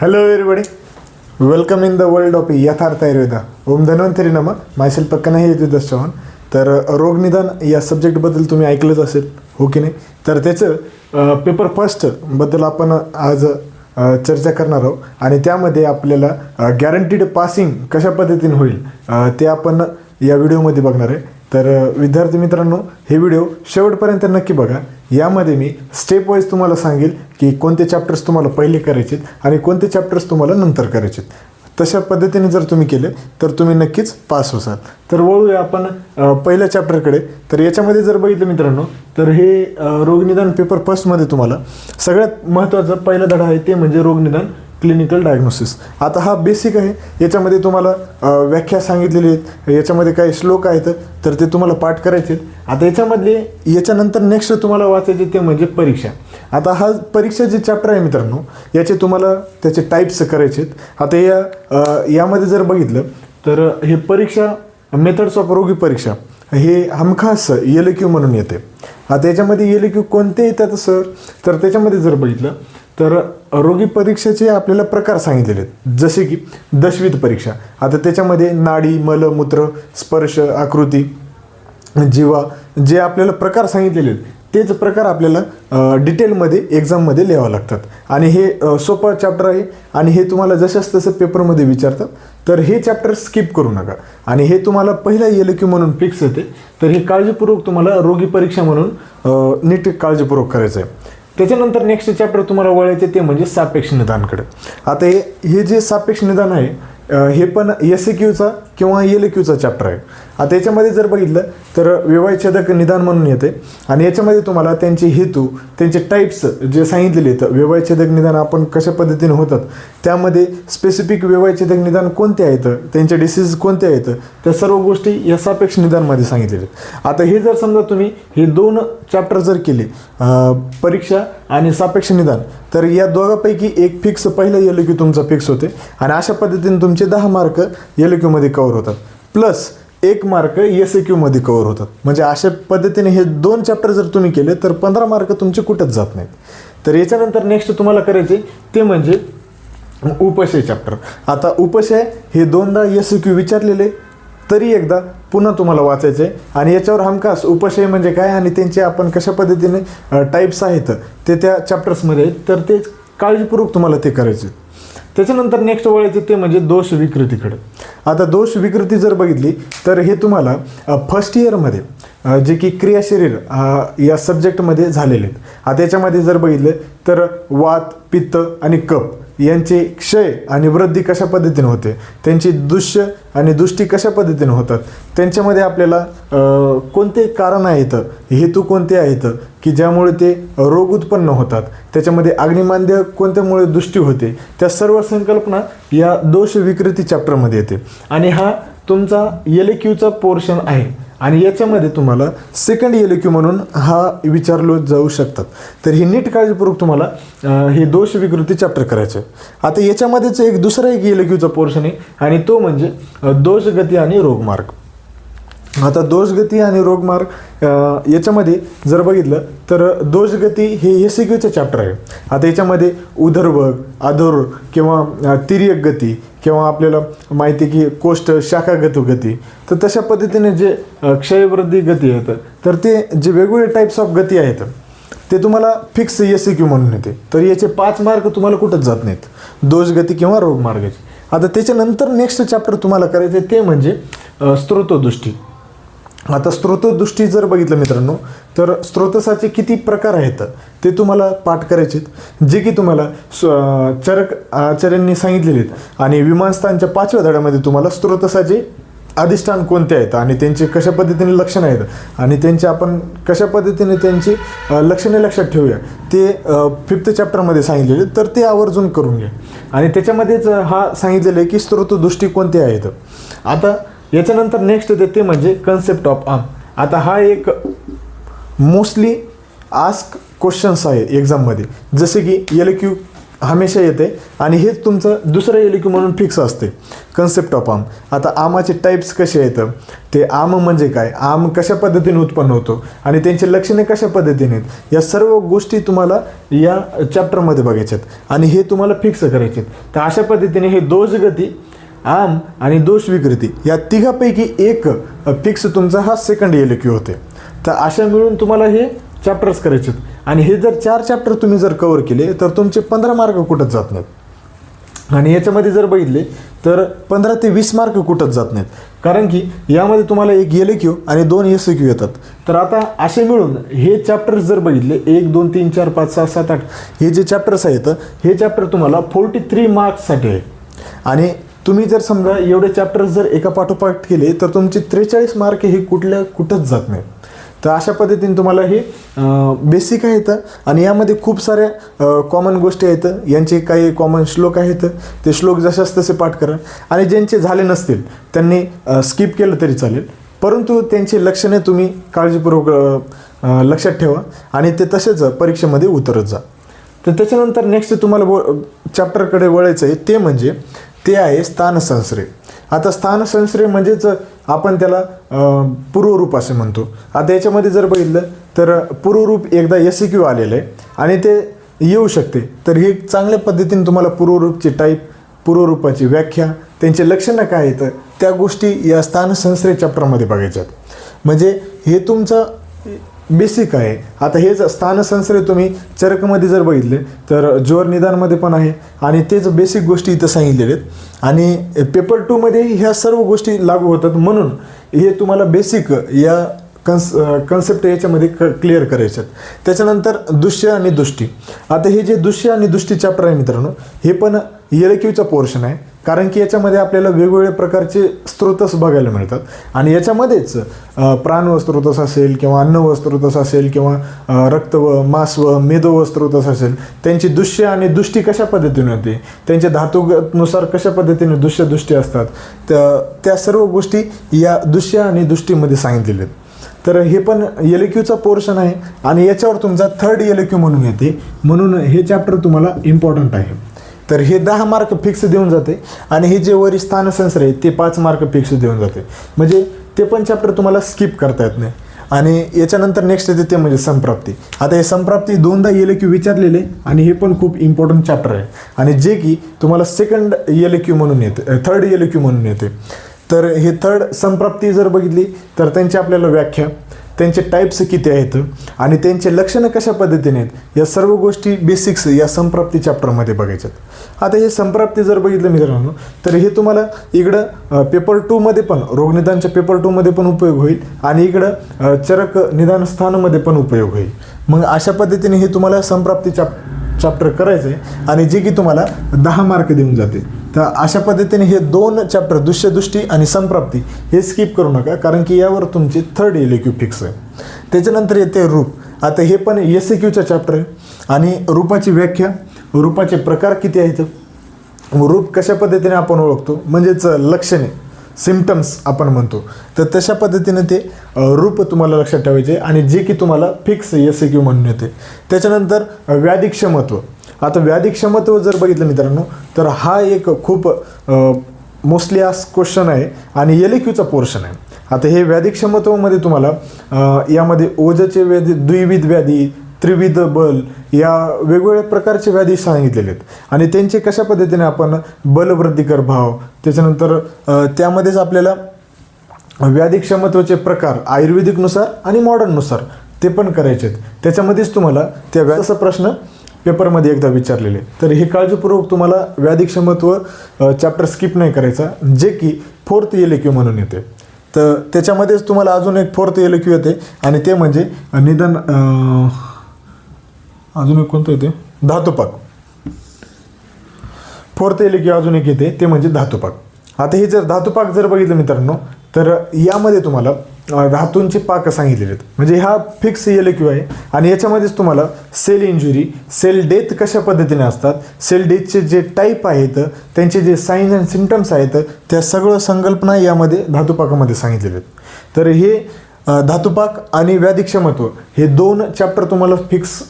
Hello everybody, welcome in the world of यथार्थ आयुर्वेदा. ओम धन्वंतरी नमः. Myself Kanhaiya यदुदास Chavan. तर रोगनिदान या सब्जेक्टबद्दल तुम्ही ऐकलंच असेल, हो की नाही? तर त्याचं पेपर फर्स्टबद्दल आपण आज चर्चा करणार आहोत आणि त्यामध्ये आपल्याला गॅरंटीड पासिंग कशा पद्धतीने होईल ते आपण या व्हिडिओमध्ये बघणार आहे. तर विद्यार्थी मित्रांनो, हे व्हिडिओ शेवटपर्यंत नक्की बघा. यामध्ये मी स्टेप वाईज तुम्हाला सांगेल की कोणते चॅप्टर्स तुम्हाला पहिले करायचे आणि कोणते चॅप्टर्स तुम्हाला नंतर करायचे. तशा पद्धतीने जर तुम्ही केले तर तुम्ही नक्कीच पास होसाल. तर वळूया आपण पहिल्या चॅप्टरकडे. तर याच्यामध्ये जर बघितलं मित्रांनो, तर हे रोगनिदान पेपर फर्स्टमध्ये तुम्हाला सगळ्यात महत्त्वाचा पहिला धडा आहे ते म्हणजे रोगनिदान क्लिनिकल डायग्नोसिस. आता हा बेसिक आहे. याच्यामध्ये तुम्हाला व्याख्या सांगितलेली आहेत, याच्यामध्ये काही श्लोक आहेत तर ते तुम्हाला पाठ करायचे. आता याच्यानंतर नेक्स्ट तुम्हाला वाचायचे ते म्हणजे परीक्षा. आता हा परीक्षा जे चॅप्टर आहे मित्रांनो, याचे तुम्हाला त्याचे टाईप्स करायचे आहेत. आता यामध्ये जर बघितलं तर हे परीक्षा मेथड्स ऑफ रोगी परीक्षा हे हमखास LQ म्हणून येते. आता याच्यामध्ये LQ कोणते येतात सर, तर त्याच्यामध्ये जर बघितलं तर रोगी परीक्षेचे आपल्याला प्रकार सांगितलेले आहेत, जसे की दशविध परीक्षा. आता त्याच्यामध्ये नाडी, मल, मूत्र, स्पर्श, आकृती, जीवा जे आपल्याला प्रकार सांगितलेले आहेत तेच प्रकार आपल्याला डिटेलमध्ये एक्झाममध्ये लिहावं लागतात. आणि हे सोपं चॅप्टर आहे आणि हे तुम्हाला जसंच तसं पेपरमध्ये विचारतात. तर हे चॅप्टर स्किप करू नका आणि हे तुम्हाला पहिला LQ म्हणून फिक्स येते. तर हे काळजीपूर्वक तुम्हाला रोगी परीक्षा म्हणून नीट काळजीपूर्वक करायचं आहे. त्याच्यानंतर नेक्स्ट चॅप्टर तुम्हाला वळायचे ते म्हणजे सापेक्ष निदानकडे. आता हे जे सापेक्ष निदान आहे हे पण SAQचा किंवा LQचा चॅप्टर आहे. आता याच्यामध्ये जर बघितलं तर व्यवयच्छेदक निदान म्हणून येते आणि याच्यामध्ये तुम्हाला त्यांचे हेतू, त्यांचे टाईप्स जे सांगितलेले आहेत, व्यवयच्छेदक निदान आपण कशा पद्धतीने होतात, त्यामध्ये स्पेसिफिक व्यवयच्छेदक निदान कोणते आहेत, त्यांचे डिसीज कोणते आहेत, त्या सर्व गोष्टी या सापेक्ष निदानमध्ये सांगितलेल्या आहेत. आता हे जर समजा तुम्ही हे दोन चॅप्टर जर केले, परीक्षा आणि सापेक्ष निदान, तर या दोघांपैकी एक फिक्स पहिला LQ तुमचा फिक्स होते आणि अशा पद्धतीने तुमचे 10 मार्क LQमध्ये कव्हर होतात, प्लस 1 मार्क SAQमध्ये कव्हर होतात. म्हणजे अशा पद्धतीने हे दोन चॅप्टर जर तुम्ही केले तर 15 मार्क तुमचे कुठंच जात नाहीत. तर याच्यानंतर नेक्स्ट तुम्हाला करायचे ते म्हणजे उपशय चॅप्टर. आता उपशय हे दोनदा SAQ विचारलेले, तरी एकदा पुन्हा तुम्हाला वाचायचं आहे आणि याच्यावर हमखास उपशय म्हणजे काय आणि त्यांचे आपण कशा पद्धतीने टाईप्स आहेत ते त्या चॅप्टर्समध्ये आहेत, तर ते काळजीपूर्वक तुम्हाला ते करायचे. त्याच्यानंतर नेक्स्ट वळायचे ते म्हणजे दोष विकृतीकडे. आता दोष विकृती जर बघितली तर हे तुम्हाला फर्स्ट इयरमध्ये जे की क्रियाशरीर या सब्जेक्टमध्ये झालेले आहेत. आता याच्यामध्ये जर बघितलं तर वात, पित्त आणि कफ यांचे क्षय आणि वृद्धी कशा पद्धतीने होते, त्यांची दुष्य आणि दुष्टी कशा पद्धतीने होतात, त्यांच्यामध्ये आपल्याला कोणते कारण आहेत, हेतू कोणते आहेत की ज्यामुळे ते रोग उत्पन्न होतात, त्याच्यामध्ये अग्निमांद्य कोणत्यामुळे दुष्टी होते, त्या सर्व संकल्पना या दोष विकृती चॅप्टरमध्ये येते. आणि हा तुमचा LQचा पोर्शन आहे आणि याच्यामध्ये तुम्हाला सेकंड LQ म्हणून हा विचारलो जाऊ शकतात. तर ही नीट काळजीपूर्वक तुम्हाला हे दोष विकृती चॅप्टर करायचं आहे. आता याच्यामध्येच एक दुसरा एक LQचा पोर्शन आहे आणि तो म्हणजे दोषगती आणि रोगमार्ग. आता दोषगती आणि रोगमार्ग याच्यामध्ये जर बघितलं तर दोषगती हे SAQचे चॅप्टर आहे. आता याच्यामध्ये उदरभग, अधोर किंवा तिर्यक गती किंवा आपल्याला माहिती की कोष्ठ शाखागत गती, तर तशा पद्धतीने जे क्षयवृद्धी गती आहेत, तर ते जे वेगवेगळे टाईप्स ऑफ गती आहेत ते तुम्हाला फिक्स SAQ म्हणून येते. तर याचे 5 मार्क तुम्हाला कुठंच जात नाहीत, दोषगती किंवा रोगमार्गाचे. आता त्याच्यानंतर नेक्स्ट चॅप्टर तुम्हाला करायचे ते म्हणजे स्त्रोतदृष्टी. आता स्त्रोतदृष्टी जर बघितलं मित्रांनो तर स्त्रोतसाचे किती प्रकार आहेत ते तुम्हाला पाठ करायचे आहेत, जे की तुम्हाला चरक आचार्यांनी सांगितलेले आहेत. आणि विमानस्थानच्या 5व्या धड्यामध्ये तुम्हाला स्त्रोतसाचे अधिष्ठान कोणते आहेत आणि त्यांचे कशा पद्धतीने लक्षणं आहेत आणि त्यांचे आपण कशा पद्धतीने त्यांची लक्षणे लक्षात ठेवूया ते 5th चॅप्टरमध्ये सांगितलेले. तर ते आवर्जून करून घ्या आणि त्याच्यामध्येच हा सांगितलेलं आहे की स्त्रोतदृष्टी कोणते आहेत. आता याच्यानंतर नेक्स्ट येते ते म्हणजे कन्सेप्ट ऑफ आर्म. आता हा एक मोस्टली आस्क क्वेश्चन्स आहे एक्झाममध्ये, जसे की LQ हमेशा येते आणि हेच तुमचं दुसरं LQ म्हणून फिक्स असते, कन्सेप्ट ऑफ आर्म. आता आमाचे टाईप्स कसे आहेत, ते आम म्हणजे काय, आम कशा पद्धतीने उत्पन्न होतो आणि त्यांची लक्षणे कशा पद्धतीने आहेत, या सर्व गोष्टी तुम्हाला या चॅप्टरमध्ये बघायच्यात आणि हे तुम्हाला फिक्स करायचे. तर अशा पद्धतीने हे दोषगती, आम आणि दोष विकृती या तिघापैकी एक फिक्स तुमचा हा सेकंड LQ होते. तर अशा मिळून तुम्हाला हे चॅप्टर्स करायचे आणि हे जर 4 चॅप्टर तुम्ही जर कव्हर केले तर तुमचे 15 मार्क कुठंच जात नाहीत. आणि याच्यामध्ये जर बघितले तर 15 ते 20 मार्क कुठंच जात नाहीत, कारण की यामध्ये तुम्हाला एक LQ आणि 2 SQ येतात. तर आता असे मिळून हे चॅप्टर्स जर बघितले 1 2 3 4 5 6 7 8 हे जे चॅप्टर्स आहेत, हे चॅप्टर तुम्हाला 43 मार्क्ससाठी आहे. आणि तुम्ही जर समजा एवढे चॅप्टर्स जर एका पाठोपाठ केले तर तुमचे 43 मार्क हे कुठंच जात नाहीत. तर अशा पद्धतीने तुम्हाला हे बेसिक आहेत आणि यामध्ये खूप साऱ्या कॉमन गोष्टी आहेत. यांचे काही कॉमन श्लोक आहेत, ते श्लोक जशाच तसे पाठ करा आणि ज्यांचे झाले नसतील त्यांनी स्किप केलं तरी चालेल, परंतु त्यांची लक्षणे तुम्ही काळजीपूर्वक लक्षात ठेवा आणि ते तसेच परीक्षेमध्ये उतरत जा. तर त्याच्यानंतर नेक्स्ट तुम्हाला चॅप्टरकडे वळायचं आहे, ते आहे स्थानसंश्रय. आता स्थानसंश्रय म्हणजेच आपण त्याला पूर्वरूप असे म्हणतो. आता याच्यामध्ये जर बघितलं तर पूर्वरूप एकदा SQ आलेलं आहे आणि ते येऊ शकते. तर हे चांगल्या पद्धतीने तुम्हाला पूर्वरूपची टाईप, पूर्वरूपाची व्याख्या, त्यांचे लक्षणं काय आहेत, त्या गोष्टी या स्थानसंश्रय चॅप्टरमध्ये बघायच्यात. म्हणजे हे तुमचं बेसिक आहे. आता हेच स्थानसंश्रय तुम्ही चरकमध्ये जर बघितले तर जोर निदानमध्ये पण आहे आणि तेच बेसिक गोष्टी इथं सांगितलेल्या आहेत आणि पेपर 2 मध्ये ह्या सर्व गोष्टी लागू होतात. म्हणून हे तुम्हाला बेसिक या कन्सेप्ट याच्यामध्ये क्लिअर करायचे आहेत. त्याच्यानंतर दृश्य आणि दृष्टी. आता हे जे दृश्य आणि दृष्टी चॅप्टर आहे मित्रांनो, हे पण LQचा पोर्शन आहे, कारण की याच्यामध्ये आपल्याला वेगवेगळ्या प्रकारचे स्रोतस बघायला मिळतात आणि याच्यामध्येच प्राणव स्रोतस असेल किंवा अन्नव स्रोतस असेल किंवा रक्त व मांस व मेदो व स्रोतस असेल, त्यांची दृश्य आणि दृष्टी कशा पद्धतीने होते, त्यांच्या धातुनुसार कशा पद्धतीने दृष्टी असतात, त्या सर्व गोष्टी या दृश्य आणि दृष्टीमध्ये सांगितलेल्या आहेत. तर हे पण LQचा पोर्शन आहे आणि याच्यावर तुमचा 3rd LQ म्हणून येते, म्हणून हे चॅप्टर तुम्हाला इम्पॉर्टंट आहे. तर हे 10 मार्क फिक्स देऊन जाते आणि हे जे वरी स्थानसंश्रय आहे ते 5 मार्क फिक्स देऊन जाते. म्हणजे ते पण चॅप्टर तुम्हाला स्किप करता येत नाही. आणि याच्यानंतर नेक्स्ट येते ते म्हणजे संप्राप्ती. आता हे संप्राप्ती 2दा LQ विचारलेले आणि हे पण खूप इम्पॉर्टंट चॅप्टर आहे आणि जे की तुम्हाला 2nd LQ म्हणून येते, 3rd LQ म्हणून येते. तर हे 3rd संप्राप्ती जर बघितली तर त्यांची आपल्याला व्याख्या, त्यांचे टाईप्स किती आहेत आणि त्यांचे लक्षणं कशा पद्धतीने आहेत, या सर्व गोष्टी बेसिक्स या संप्राप्ती चॅप्टरमध्ये बघायच्यात. आता हे संप्राप्ती जर बघितलं मित्रांनो तर हे तुम्हाला इकडं पेपर 2 मध्ये पण, रोगनिदानच्या पेपर 2 मध्ये पण उपयोग होईल आणि इकडं चरक निदान स्थानामध्ये पण उपयोग होईल. मग अशा पद्धतीने हे तुम्हाला संप्राप्ती चॅप्टर करायचं आहे आणि जे की तुम्हाला 10 मार्क देऊन जाते. तर अशा पद्धतीने हे 2 चॅप्टर दृश्यदृष्टी आणि संप्राप्ती हे स्किप करू नका, कारण की यावर तुमची 3rd LQ फिक्स आहे. त्याच्यानंतर येते रूप. आता हे पण SQचा चॅप्टर आहे आणि रूपाची व्याख्या, रूपाचे प्रकार किती आहेत, रूप कशा पद्धतीने आपण ओळखतो, म्हणजेच लक्षणे, सिम्पटम्स आपण म्हणतो. तर तशा पद्धतीने ते रूप तुम्हाला लक्षात ठेवायचे आणि जे की तुम्हाला फिक्स SQ म्हणून येते. त्याच्यानंतर व्याधिक्षमत्व. आता व्याधिक्षमत्व जर बघितलं मित्रांनो तर हा एक खूप मोस्टली आस्क्ड क्वेश्चन आहे आणि LQचा पोर्शन आहे. आता हे व्याधिक्षमत्वामध्ये तुम्हाला यामध्ये ओझचे व्याधी, द्विविध व्याधी, त्रिविध बल या वेगवेगळ्या प्रकारचे व्याधी सांगितलेले आहेत आणि त्यांचे कशा पद्धतीने आपण बलवृद्धिकर भाव, त्याच्यानंतर त्यामध्येच आपल्याला व्याधिक्षमत्वाचे प्रकार आयुर्वेदिकनुसार आणि मॉडर्ननुसार ते पण करायचे आहेत. त्याच्यामध्येच तुम्हाला त्या व्याधीचा प्रश्न पेपरमध्ये एकदा विचारलेले. तर हे काळजीपूर्वक तुम्हाला व्याधिक्षमत्व चॅप्टर स्किप नाही करायचा, जे की 4th LQ म्हणून येते. तर त्याच्यामध्येच तुम्हाला अजून एक 4th LQ येते आणि ते म्हणजे निदान, अजून एक कोणतं येते, धातुपाक. 4th LQ अजून एक येते, ते म्हणजे धातुपाक. आता हे जर धातुपाक जर बघितलं मित्रांनो तर यामध्ये तुम्हाला धातूंचे पाक सांगितलेले आहेत. म्हणजे हा फिक्स LQ आहे आणि याच्यामध्येच तुम्हाला सेल इंजुरी, सेल डेथ कशा पद्धतीने असतात, सेल डेथचे जे टाईप आहेत, त्यांचे जे साईन्स अँड सिम्पटम्स आहेत, त्या सगळं संकल्पना यामध्ये धातुपाकामध्ये सांगितलेले आहेत. तर हे धातुपाक आणि व्याधिक्षमत्व हे 2 चॅप्टर तुम्हाला फिक्स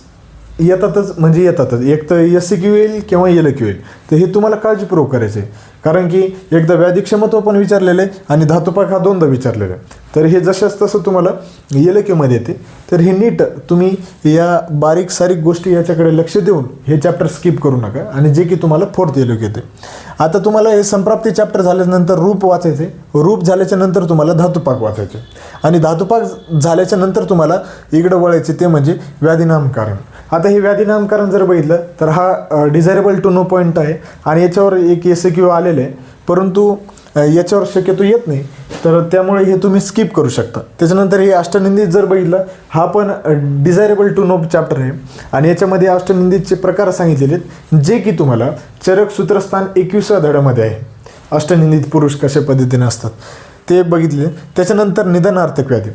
येतातच म्हणजे येतातच, एक तर SCQ येईल किंवा LQ येईल. तर हे तुम्हाला काळजीपूर्वक करायचं आहे, कारण की एकदा व्याधिक्षमत्व पण विचारलेलं आहे आणि धातुपाक हा दोनदा विचारलेला आहे. तर हे जशाच तसं तुम्हाला LQ मध्ये येते. तर हे नीट तुम्ही या बारीक सारीक गोष्टी याच्याकडे लक्ष देऊन हे चॅप्टर स्किप करू नका, आणि जे की तुम्हाला 4th LQ येते. आता तुम्हाला हे संप्राप्ती चॅप्टर झाल्यानंतर रूप वाचायचे, रूप झाल्याच्या नंतर तुम्हाला धातुपाक वाचायचे, आणि धातुपाक झाल्याच्या नंतर तुम्हाला इकडं वळायचे ते म्हणजे व्याधिनामकरण. आता हे व्याधिनामकरण जर बघितलं तर हा डिझायरेबल टू नो पॉईंट आहे, आणि याच्यावर एक SCQ आलेलं आहे, परंतु याच्यावर शक्यतो येत नाही, तर त्यामुळे हे तुम्ही स्किप करू शकता. त्याच्यानंतर हे अष्टनिंदित जर बघितलं, हा पण डिझायरेबल टू नो चॅप्टर आहे, आणि याच्यामध्ये अष्टनिंदितचे प्रकार सांगितलेले आहेत, जे की तुम्हाला चरक सूत्रस्थान 21व्या धड्यामध्ये आहे. अष्टनिंदित पुरुष कशा पद्धतीने असतात ते बघितले. त्याच्यानंतर निदानार्थक व्याधी.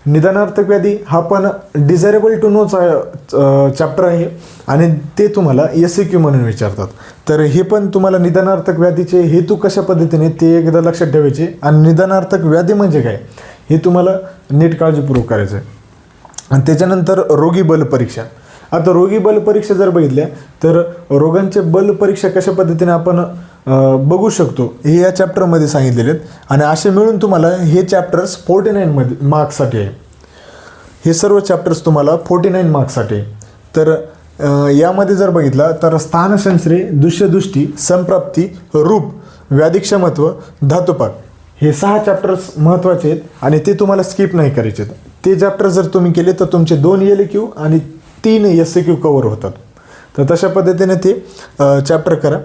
निदानार्थक व्याधी हा पण डिझायरेबल टू नोचा चॅप्टर आहे, आणि ते तुम्हाला SCQ म्हणून विचारतात. तर हे पण तुम्हाला निदानार्थक व्याधीचे हेतू कशा पद्धतीने ते एकदा लक्षात ठेवायचे, आणि निदानार्थक व्याधी म्हणजे काय हे तुम्हाला नीट काळजीपूर्वक करायचं आहे. आणि त्याच्यानंतर रोगी बल परीक्षा. आता रोगी बल परीक्षा जर बघितल्या तर रोगांचे बल परीक्षा कशा पद्धतीने आपण बघू शकतो हे या चॅप्टरमध्ये सांगितलेले आहेत, आणि असे मिळून तुम्हाला हे चॅप्टर्स 49 मार्क्ससाठी आहे. हे सर्व चॅप्टर्स तुम्हाला 49 मार्क्ससाठी आहे. तर यामध्ये जर बघितलं तर स्थानसंश्रय, दृश्यदृष्टी, संप्राप्ती, रूप, व्याधिक्षमत्व, धातुपाक हे 6 चॅप्टर्स महत्त्वाचे आहेत, आणि ते तुम्हाला स्किप नाही करायचे आहेत. ते चॅप्टर जर तुम्ही केले तर तुमचे 2 LQ आणि 3 SCQ कवर होतात. तर तशा पद्धतीने ते चॅप्टर करा.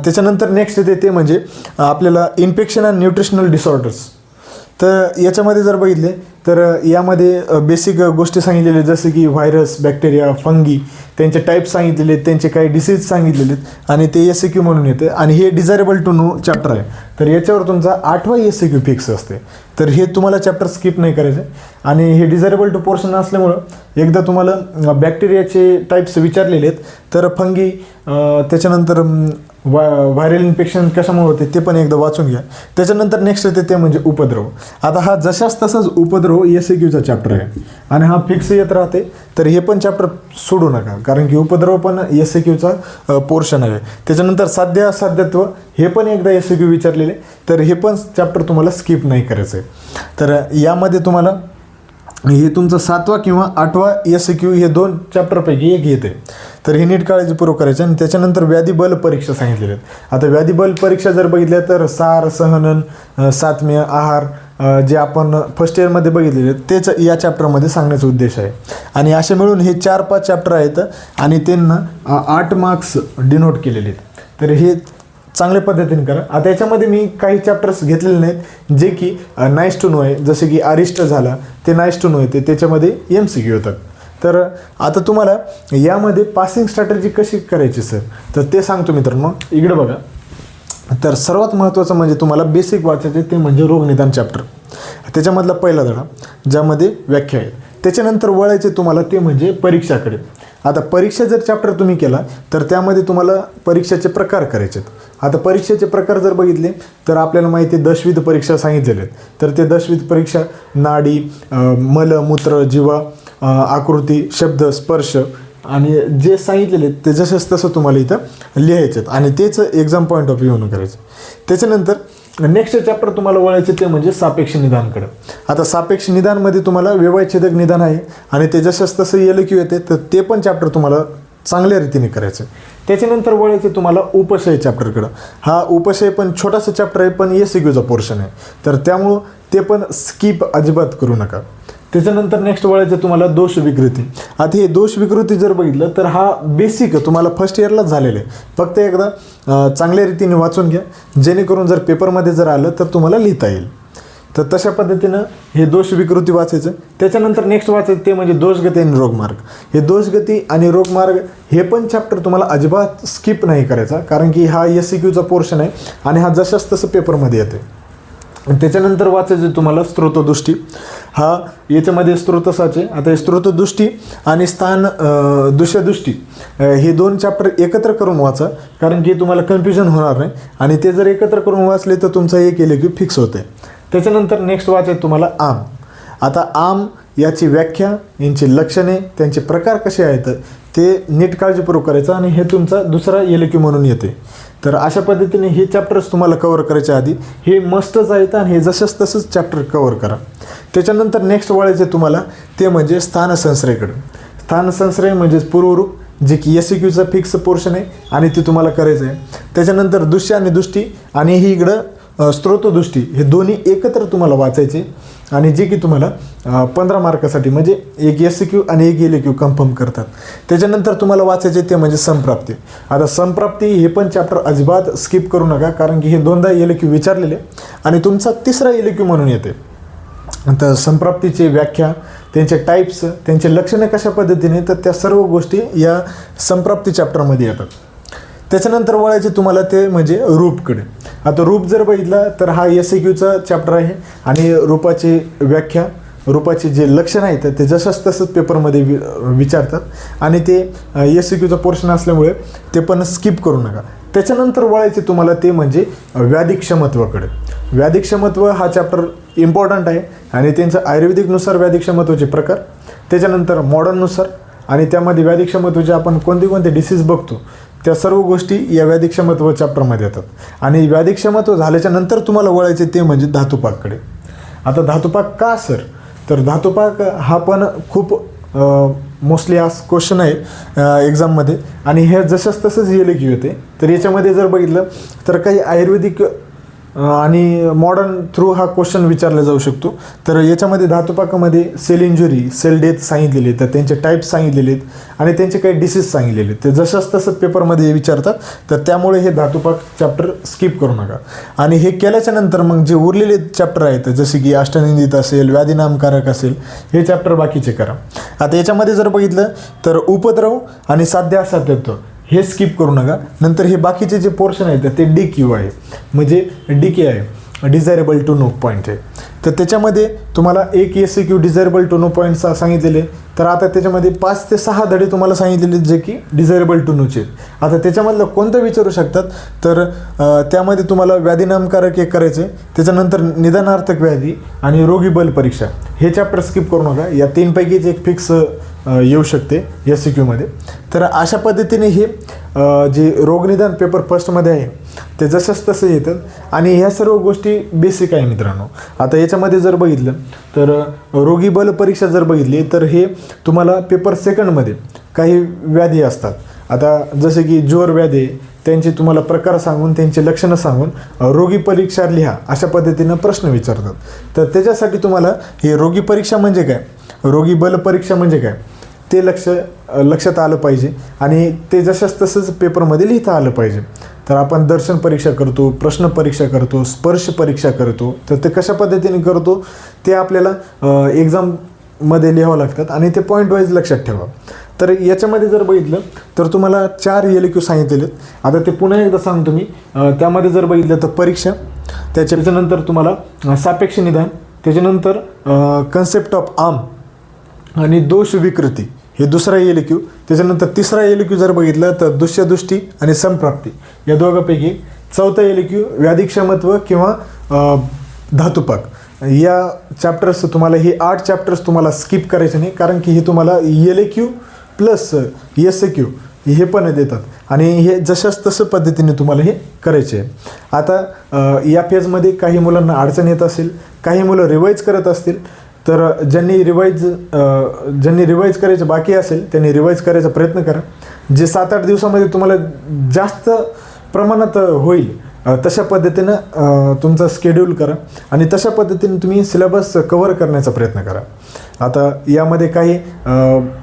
त्याच्यानंतर नेक्स्ट येते ते म्हणजे आपल्याला इन्फेक्शन अँड न्यूट्रिशनल डिसऑर्डर्स. तर याच्यामध्ये जर बघितले तर यामध्ये बेसिक गोष्टी सांगितलेल्या जसं की व्हायरस, बॅक्टेरिया, फंगी, त्यांचे टाईप सांगितलेले आहेत, त्यांचे काही डिसीज सांगितलेले आहेत, आणि ते SCQ म्हणून येते. आणि हे डिझायरेबल टू नो चॅप्टर आहे, तर याच्यावर तुमचा 8वा SCQ फिक्स असते. तर हे तुम्हाला चॅप्टर स्किप नाही करायचं. आणि हे डिझायरेबल टू पोर्शन असल्यामुळं एकदा तुम्हाला बॅक्टेरियाचे टाईप्स विचारलेले आहेत, तर फंगी, त्याच्यानंतर व्हायरल इन्फेक्शन कशामुळे होते ते पण एकदा वाचून घ्या. त्याच्यानंतर नेक्स्ट येते ते म्हणजे उपद्रव. आता हा जशाच तसाच उपद्रव SCQचा चॅप्टर आहे, आणि हा फिक्स येत राहते. तर हे पण चॅप्टर सोडू नका, कारण की उपद्रव पण SCQचा पोर्शन आहे. त्याच्यानंतर साध्यत्व हे पण एकदा SCQ विचारलेले, तर हे पण चॅप्टर तुम्हाला स्किप नाही करायचं आहे. तर यामध्ये तुम्हाला हे तुमचं 7वा किंवा 8वा SCQ हे 2 चॅप्टरपैकी एक येते. तर हे नीट काळजीपूर्वक करायचं. आणि त्याच्यानंतर व्याधी बल परीक्षा सांगितलेले आहेत. आता व्याधी बल परीक्षा जर बघितल्या तर सार, सहनन, सातम्य, आहार जे आपण फर्स्ट इयरमध्ये बघितलेले आहेत तेच या चॅप्टरमध्ये सांगण्याचा उद्देश आहे. आणि असे मिळून हे 4-5 चॅप्टर आहेत, आणि त्यांना 8 मार्क्स डिनोट केलेले आहेत. तर हे चांगल्या पद्धतीने करा. आता याच्यामध्ये मी काही चॅप्टर्स घेतलेले नाहीत जे की नाईस टू नो आहे, जसे की अरिष्ट झाला ते नाईस टू नो येते, त्याच्यामध्ये MCQ होतात. तर आता तुम्हाला यामध्ये पासिंग स्ट्रॅटेजी कशी करायची सर, तर ते सांगतो मित्रांनो. इकडे बघा. तर सर्वात महत्त्वाचं म्हणजे तुम्हाला बेसिक वाचायचे ते म्हणजे रोगनिदान चॅप्टर. त्याच्यामधला पहिला धडा ज्यामध्ये व्याख्या आहे. त्याच्यानंतर वळायचे तुम्हाला ते म्हणजे परीक्षाकडे. आता परीक्षा जर चॅप्टर तुम्ही केला तर त्यामध्ये तुम्हाला परीक्षेचे प्रकार करायचे आहेत. आता परीक्षेचे प्रकार जर बघितले तर आपल्याला माहिती आहे दशविध परीक्षा सांगितलेल्या आहेत. तर ते दशविध परीक्षा नाडी, मल, मूत्र, जीवा, आकृती, शब्द, स्पर्श, आणि जे सांगितलेले ते जसंच तसं तुम्हाला इथं लिहायचं आहेत, आणि तेच एक्झाम पॉईंट ऑफ व्ह्यूनं करायचं. त्याच्यानंतर नेक्स्ट चॅप्टर तुम्हाला वळायचे ते म्हणजे सापेक्ष निदानकडे. आता सापेक्ष निदानमध्ये तुम्हाला व्यवयच्छेदक निदान आहे, आणि ते जसंच तसं LQ येते, तर ते पण चॅप्टर तुम्हाला चांगल्या रीतीने करायचं. त्याच्यानंतर वळायचे तुम्हाला उपशय चॅप्टरकडं. हा उपशय पण छोटासा चॅप्टर आहे, पण SCQचा पोर्शन आहे, तर त्यामुळं ते पण स्किप अजिबात करू नका. त्याच्यानंतर नेक्स्ट वळायचं तुम्हाला दोष विकृती. आता हे दोष विकृती जर बघितलं तर हा बेसिक तुम्हाला फर्स्ट इयरलाच झालेलं आहे. फक्त एकदा चांगल्या रीतीने वाचून घ्या, जेणेकरून जर पेपरमध्ये जर आलं तर तुम्हाला लिहिता येईल. तर तशा पद्धतीनं हे दोष विकृती वाचायचं. त्याच्यानंतर नेक्स्ट वाचायचं ते म्हणजे दोषगती आणि रोगमार्ग. हे दोषगती आणि रोगमार्ग हे पण चॅप्टर तुम्हाला अजिबात स्किप नाही करायचा, कारण की हा SCQचा पोर्शन आहे, आणि हा जशाच तसं पेपरमध्ये येते. त्याच्यानंतर वाचायचं तुम्हाला स्त्रोतदृष्टी. हा याच्यामध्ये स्त्रोतसाचे. आता हे स्त्रोतदृष्टी आणि दृश्यदृष्टी हे 2 चॅप्टर एकत्र करून वाचा, कारण की तुम्हाला कन्फ्युजन होणार नाही, आणि ते जर एकत्र करून वाचले तर तुमचा एक LQ फिक्स होते. त्याच्यानंतर नेक्स्ट वाचायचं तुम्हाला आम. आता आम याची व्याख्या, यांची लक्षणे, त्यांचे प्रकार कसे आहेत ते नीट काळजीपूर्वक करायचं आणि हे तुमचा दुसरा LQ म्हणून येते. तर अशा पद्धतीने हे चॅप्टर्स तुम्हाला कवर करायच्या आधी हे मस्टच आहेत आणि हे जसंच तसंच चॅप्टर कवर करा. त्याच्यानंतर नेक्स्ट वळायचे तुम्हाला ते म्हणजे स्थानसंश्रयकडे. स्थानसंश्रय म्हणजेच पूर्वरूप, जे की SCQचं फिक्स पोर्शन आहे आणि ते तुम्हाला करायचं आहे. त्याच्यानंतर दृश्य आणि दृष्टी आणि ही इकडं स्त्रोतदृष्टी, हे दोन्ही एकत्र तुम्हाला वाचायचे आणि जे की तुम्हाला 15 मार्कासाठी म्हणजे एक SCQ आणि एक LQ कन्फर्म करतात. त्याच्यानंतर तुम्हाला वाचायचे ते म्हणजे समप्राप्ती. आता समप्राप्ती हे पण चॅप्टर अजिबात स्किप करू नका, कारण की हे 2दा LQ विचारलेले आणि तुमचा तिसरा LQ म्हणून येते. आता समप्राप्तीची व्याख्या, त्यांचे टाईप्स, त्यांचे लक्षणे कशा पद्धतीने, तर त्या सर्व गोष्टी या समप्राप्ती चॅप्टरमध्ये येतात. त्याच्यानंतर वळायचे तुम्हाला ते म्हणजे रूपकडे. आता रूप जर बघितला तर हा SCQचा चॅप्टर आहे आणि रूपाची व्याख्या, रूपाचे जे लक्षण आहेत ते जसंच तसंच पेपरमध्ये विचारतात आणि ते SCQचा पोर्शन असल्यामुळे ते पण स्किप करू नका. त्याच्यानंतर वळायचे तुम्हाला ते म्हणजे व्याधिक्षमत्वाकडे. व्याधिक्षमत्व हा चॅप्टर इम्पॉर्टंट आहे आणि त्यांचं आयुर्वेदिकनुसार व्याधिक्षमत्वाचे प्रकार, त्याच्यानंतर मॉडर्ननुसार आणि त्यामध्ये व्याधिक्षमत्वाचे आपण कोणते डिसीज बघतो त्या सर्व गोष्टी या व्याधिक्षमत्व चॅप्टरमध्ये येतात. आणि व्याधिक्षमत्व झाल्याच्या नंतर तुम्हाला वळायचे ते म्हणजे धातुपाककडे. आता धातुपाक का सर, तर धातुपाक हा पण खूप मोस्टली हा क्वेश्चन आहे एक्झाममध्ये आणि हे जसंच तसंच LQ येते. तर याच्यामध्ये जर बघितलं तर काही आयुर्वेदिक आणि मॉडर्न थ्रू हा क्वेश्चन विचारला जाऊ शकतो. तर याच्यामध्ये धातुपाकामध्ये सेल इंजुरी, सेल डेथ सांगितलेले आहेत, तर त्यांचे टाईप्स सांगितलेले आहेत आणि त्यांचे काही डिसीज सांगितलेले आहेत. ते जसंच तसंच पेपरमध्ये विचारतात. तर त्यामुळे हे धातुपाक चॅप्टर स्किप करू नका. आणि हे केल्याच्या नंतर मग जे उरलेले चॅप्टर आहेत जसे की अष्टनिंदित असेल, व्याधीनामकारक असेल, हे चॅप्टर बाकीचे करा. आता याच्यामध्ये जर बघितलं तर उपद्रव आणि साध्य असाध्यत्व हे स्किप करू नका. नंतर हे बाकीचे जे पोर्शन आहेत ते DQ आहे, म्हणजे DK आहे, डिझायरेबल टू नो पॉईंट आहे. तर त्याच्यामध्ये तुम्हाला एक SCQ desirable to know point सांगितलेले. तर आता त्याच्यामध्ये 5 ते 6 धडे तुम्हाला सांगितलेले जे की डिझायरेबल टू नोचे आहेत. आता त्याच्यामधलं कोणतं विचारू शकतात, तर त्यामध्ये तुम्हाला व्याधीनामकारक एक करायचं आहे, त्याच्यानंतर निदानार्थक व्याधी आणि रोगी बल परीक्षा हे चॅप्टर स्किप करू नका. या 3 पैकीच एक फिक्स येऊ शकते SCQमध्ये. तर अशा पद्धतीने हे जे रोगनिदान पेपर फर्स्टमध्ये आहे ते जसंच तसं येतं आणि ह्या सर्व गोष्टी बेसिक आहे मित्रांनो. आता याच्यामध्ये जर बघितलं तर रोगी बल परीक्षा जर बघितली तर हे तुम्हाला पेपर सेकंडमध्ये काही व्याधी असतात. आता जसे की ज्वर व्याधी, त्यांचे तुम्हाला प्रकार सांगून त्यांचे लक्षणं सांगून रोगी परीक्षा लिहा अशा पद्धतीनं प्रश्न विचारतात. तर त्याच्यासाठी तुम्हाला हे रोगी परीक्षा म्हणजे काय, रोगी बल परीक्षा म्हणजे काय ते लक्षात आलं पाहिजे आणि ते जसंच तसंच पेपरमध्ये लिहिता आलं पाहिजे. तर आपण दर्शन परीक्षा करतो, प्रश्न परीक्षा करतो, स्पर्श परीक्षा करतो. तर ते कशा पद्धतीने करतो ते आपल्याला एक्झाममध्ये लिहावं लागतात आणि ते पॉईंट वाईज लक्षात ठेवा. तर याच्यामध्ये जर बघितलं तर तुम्हाला 4 LQ सांगितलेले आहेत. आता ते पुन्हा एकदा सांगतो मी. त्यामध्ये जर बघितलं तर परीक्षा, त्याच्यानंतर तुम्हाला सापेक्ष निदान, त्याच्यानंतर कन्सेप्ट ऑफ आर्म आणि दोष विकृती हे दुसरा LQ. त्याच्यानंतर तिसरा LQ जर बघितलं तर दृश्यदृष्टी आणि समप्राप्ती या दोघांपैकी. चौथा LQ व्याधिक्षमत्व किंवा धातुपाक. या चॅप्टर्स तुम्हाला हे 8 चॅप्टर्स तुम्हाला स्किप करायचे नाही, कारण की हे तुम्हाला LQ प्लस SCQ हे पण देतात आणि हे जशाच तसं पद्धतीने तुम्हाला हे करायचे आहे. आता या फेजमध्ये काही मुलांना अडचण येत असेल, काही मुलं रिवाईज करत असतील, तर ज्यांनी रिवाईज करायचं बाकी असेल त्यांनी रिवाईज करायचा प्रयत्न करा. जे 7-8 दिवसामध्ये तुम्हाला जास्त प्रमाणात होईल तशा पद्धतीनं तुमचा स्केड्यूल करा आणि तशा पद्धतीने तुम्ही सिलेबस कव्हर करण्याचा प्रयत्न करा. आता यामध्ये काही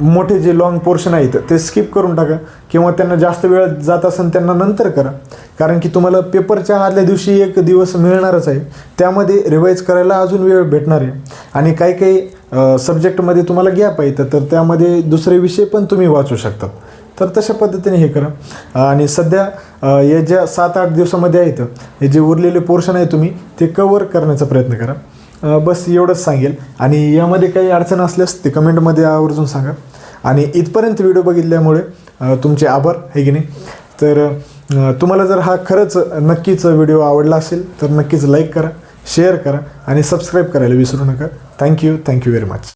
मोठे जे लॉंग पोर्शन आहेत ते स्किप करून टाका किंवा त्यांना जास्त वेळ जात असेल त्यांना नंतर करा, कारण की तुम्हाला पेपरच्या आदल्या दिवशी 1 दिवस मिळणारच आहे. त्यामध्ये रिवाईज करायला अजून वेळ भेटणार आहे आणि काही सब्जेक्टमध्ये तुम्हाला गॅप आहे तर त्यामध्ये दुसरे विषय पण तुम्ही वाचू शकतात. तर तशा पद्धतीने हे करा आणि सध्या या ज्या 7-8 दिवसामध्ये आहेत हे जे उरलेले पोर्शन आहे तुम्ही ते कव्हर करण्याचा प्रयत्न करा. बस एवढंच सांगेल आणि यामध्ये काही अडचण असल्यास ते कमेंटमध्ये आवर्जून सांगा. आणि इथपर्यंत व्हिडिओ बघितल्यामुळे तुमचे आभार आहे की नाही. तर तुम्हाला जर हा खरंच नक्कीच व्हिडिओ आवडला असेल तर नक्कीच लाईक करा, शेअर करा आणि सबस्क्राईब करायला विसरू नका. Thank you very much.